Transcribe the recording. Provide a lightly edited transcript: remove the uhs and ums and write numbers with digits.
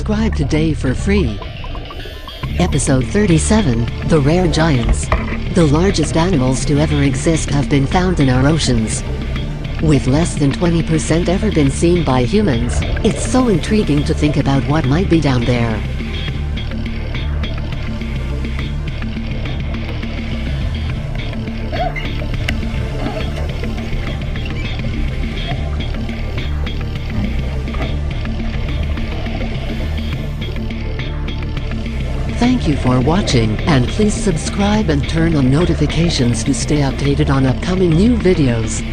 Subscribe today for free. Episode 37, The Rare Giants. The largest animals to ever exist have been found in our oceans. With less than 20% ever been seen by humans, it's so intriguing to think about what might be down there. Thank you for watching, and please subscribe and turn on notifications to stay updated on upcoming new videos.